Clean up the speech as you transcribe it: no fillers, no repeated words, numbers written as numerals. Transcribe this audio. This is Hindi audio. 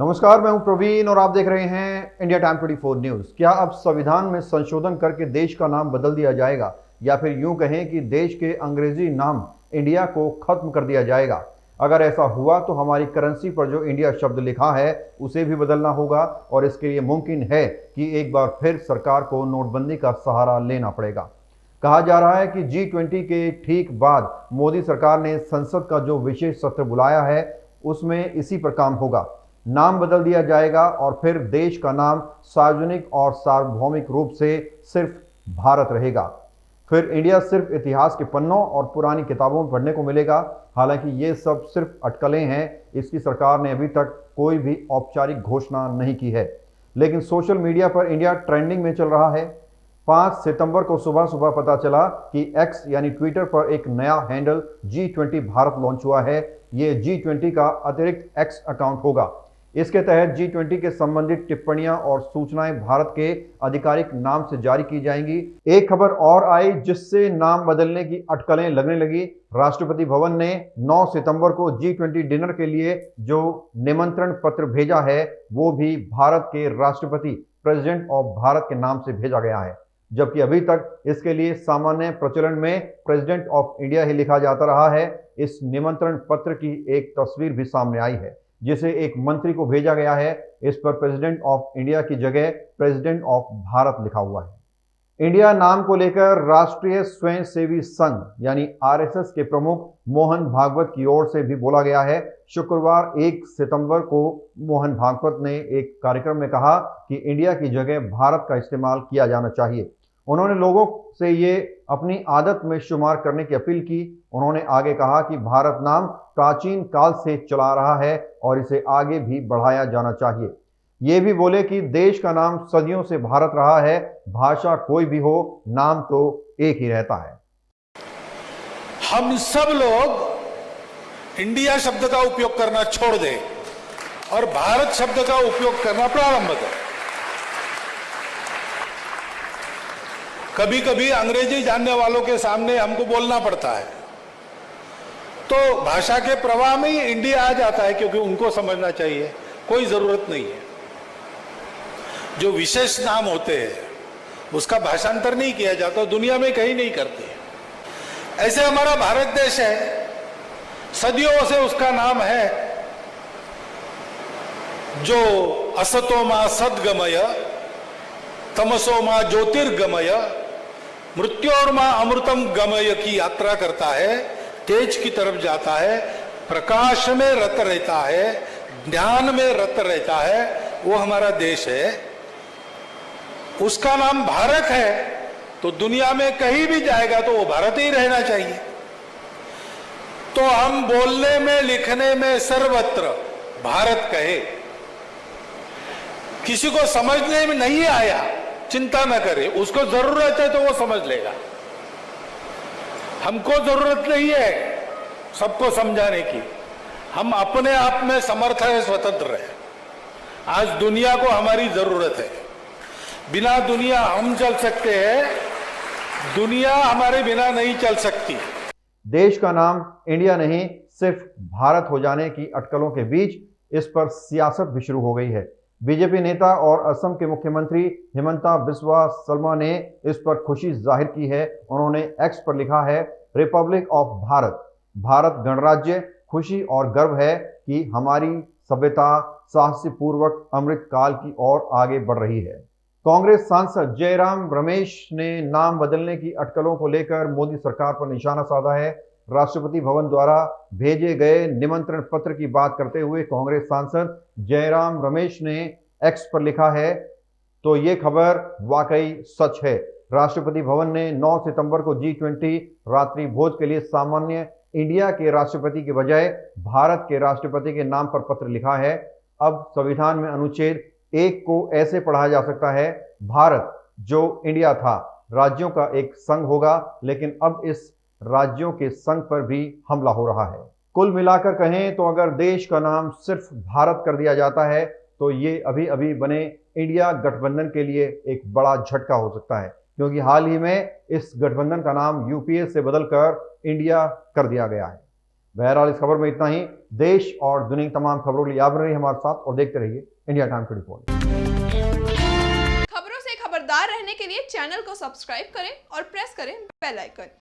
नमस्कार, मैं हूं प्रवीण और आप देख रहे हैं इंडिया टाइम 24 न्यूज। क्या अब संविधान में संशोधन करके देश का नाम बदल दिया जाएगा या फिर यूं कहें कि देश के अंग्रेजी नाम इंडिया को खत्म कर दिया जाएगा? अगर ऐसा हुआ तो हमारी करेंसी पर जो इंडिया शब्द लिखा है उसे भी बदलना होगा और इसके लिए मुमकिन है कि एक बार फिर सरकार को नोटबंदी का सहारा लेना पड़ेगा। कहा जा रहा है कि G20 के ठीक बाद मोदी सरकार ने संसद का जो विशेष सत्र बुलाया है उसमें इसी पर काम होगा। नाम बदल दिया जाएगा और फिर देश का नाम सार्वजनिक और सार्वभौमिक रूप से सिर्फ भारत रहेगा। फिर इंडिया सिर्फ इतिहास के पन्नों और पुरानी किताबों में पढ़ने को मिलेगा। हालांकि ये सब सिर्फ अटकलें हैं, इसकी सरकार ने अभी तक कोई भी औपचारिक घोषणा नहीं की है। लेकिन सोशल मीडिया पर इंडिया ट्रेंडिंग में चल रहा है। 5 सितंबर को सुबह सुबह पता चला कि एक्स यानी ट्विटर पर एक नया हैंडल G20 भारत लॉन्च हुआ है। ये G20 का अतिरिक्त एक्स अकाउंट होगा। इसके तहत G20 के संबंधित टिप्पणियां और सूचनाएं भारत के आधिकारिक नाम से जारी की जाएंगी। एक खबर और आई जिससे नाम बदलने की अटकलें लगने लगी। राष्ट्रपति भवन ने 9 सितंबर को G20 डिनर के लिए जो निमंत्रण पत्र भेजा है वो भी भारत के राष्ट्रपति प्रेसिडेंट ऑफ भारत के नाम से भेजा गया है, जबकि अभी तक इसके लिए सामान्य प्रचलन में प्रेसिडेंट ऑफ इंडिया ही लिखा जाता रहा है। इस निमंत्रण पत्र की एक तस्वीर भी सामने आई है जिसे एक मंत्री को भेजा गया है। इस पर प्रेसिडेंट ऑफ इंडिया की जगह प्रेसिडेंट ऑफ भारत लिखा हुआ है। इंडिया नाम को लेकर राष्ट्रीय स्वयंसेवी संघ यानी RSS के प्रमुख मोहन भागवत की ओर से भी बोला गया है। शुक्रवार 1 सितंबर को मोहन भागवत ने एक कार्यक्रम में कहा कि इंडिया की जगह भारत का इस्तेमाल किया जाना चाहिए। उन्होंने लोगों से ये अपनी आदत में शुमार करने की अपील की। उन्होंने आगे कहा कि भारत नाम प्राचीन काल से चला रहा है और इसे आगे भी बढ़ाया जाना चाहिए। ये भी बोले कि देश का नाम सदियों से भारत रहा है, भाषा कोई भी हो, नाम तो एक ही रहता है। हम सब लोग इंडिया शब्द का उपयोग करना छोड़ दें और भारत शब्द का उपयोग करना प्रारंभ करें। कभी कभी अंग्रेजी जानने वालों के सामने हमको बोलना पड़ता है तो भाषा के प्रवाह में ही इंडिया आ जाता है, क्योंकि उनको समझना चाहिए कोई जरूरत नहीं है। जो विशेष नाम होते हैं उसका भाषांतर नहीं किया जाता, दुनिया में कहीं नहीं करते। ऐसे हमारा भारत देश है, सदियों से उसका नाम है जो असतो मा सद्गमय, तमसो मा ज्योतिर्गमय, मृत्योर्मा अमृतम गमय की यात्रा करता है, तेज की तरफ जाता है, प्रकाश में रत रहता है, ज्ञान में रत रहता है। वो हमारा देश है, उसका नाम भारत है, तो दुनिया में कहीं भी जाएगा तो वो भारत ही रहना चाहिए। तो हम बोलने में लिखने में सर्वत्र भारत कहे। किसी को समझने में नहीं आया, चिंता न करे, उसको जरूरत है तो वो समझ लेगा। हमको जरूरत नहीं है सबको समझाने की, हम अपने आप में समर्थ है, स्वतंत्र है। आज दुनिया को हमारी जरूरत है, बिना दुनिया हम चल सकते हैं, दुनिया हमारे बिना नहीं चल सकती। देश का नाम इंडिया नहीं सिर्फ भारत हो जाने की अटकलों के बीच इस पर सियासत भी शुरू हो गई है। बीजेपी नेता और असम के मुख्यमंत्री हिमंता बिस्वा शर्मा ने इस पर खुशी जाहिर की है। उन्होंने एक्स पर लिखा है, रिपब्लिक ऑफ भारत, भारत गणराज्य, खुशी और गर्व है कि हमारी सभ्यता साहसीपूर्वक अमृत काल की ओर आगे बढ़ रही है। कांग्रेस सांसद जयराम रमेश ने नाम बदलने की अटकलों को लेकर मोदी सरकार पर निशाना साधा है। राष्ट्रपति भवन द्वारा भेजे गए निमंत्रण पत्र की बात करते हुए कांग्रेस सांसद जयराम रमेश ने एक्स पर लिखा है, तो ये खबर वाकई सच है। राष्ट्रपति भवन ने 9 सितंबर को G20 रात्रि भोज के लिए सामान्य इंडिया के राष्ट्रपति के बजाय भारत के राष्ट्रपति के नाम पर पत्र लिखा है। अब संविधान में अनुच्छेद 1 को ऐसे पढ़ा जा सकता है, भारत जो इंडिया था राज्यों का एक संघ होगा, लेकिन अब इस राज्यों के संघ पर भी हमला हो रहा है। कुल मिलाकर कहें तो अगर देश का नाम सिर्फ भारत कर दिया जाता है तो ये अभी अभी बने इंडिया गठबंधन के लिए एक बड़ा झटका हो सकता है, क्योंकि हाल ही में इस गठबंधन का नाम यूपीए से बदलकर इंडिया कर दिया गया है। बहरहाल इस खबर में इतना ही। देश और दुनिया की तमाम खबरों के लिए आप बने रहिए हमारे साथ और देखते रहिए इंडिया टाइम 24। खबरों से खबरदार रहने के लिए चैनल को सब्सक्राइब करें और प्रेस करें बेल आइकन।